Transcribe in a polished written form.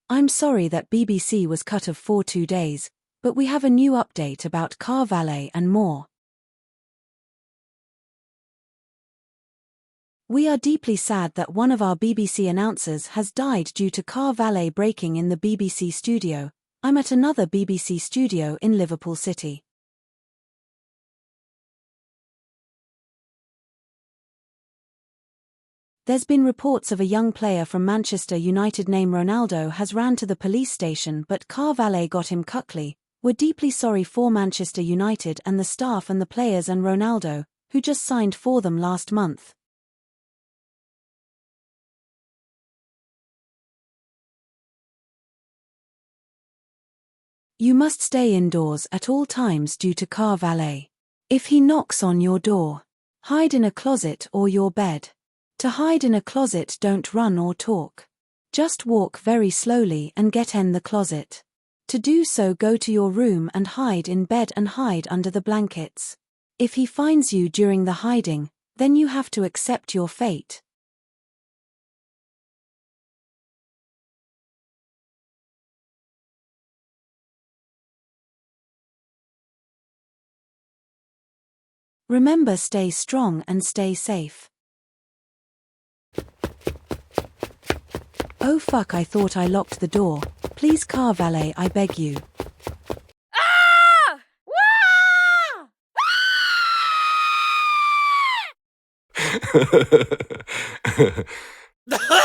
I'm sorry that BBC was cut off for 2 days, but we have a new update about car valet and more. We are deeply sad that one of our BBC announcers has died due to car valet breaking in the BBC studio. I'm at another BBC studio in Liverpool City. There's been reports of a young player from Manchester United named Ronaldo has ran to the police station but car valet got him cuckly. We're deeply sorry for Manchester United and the staff and the players and Ronaldo, who just signed for them last month. You must stay indoors at all times due to car valet. If he knocks on your door, hide in a closet or your bed. To hide in a closet, don't run or talk. Just walk very slowly and get in the closet. To do so, go to your room and hide in bed and hide under the blankets. If he finds you during the hiding, then you have to accept your fate. Remember, stay strong and stay safe. Oh fuck, I thought I locked the door. Please car valet, I beg you. Ah! Wah!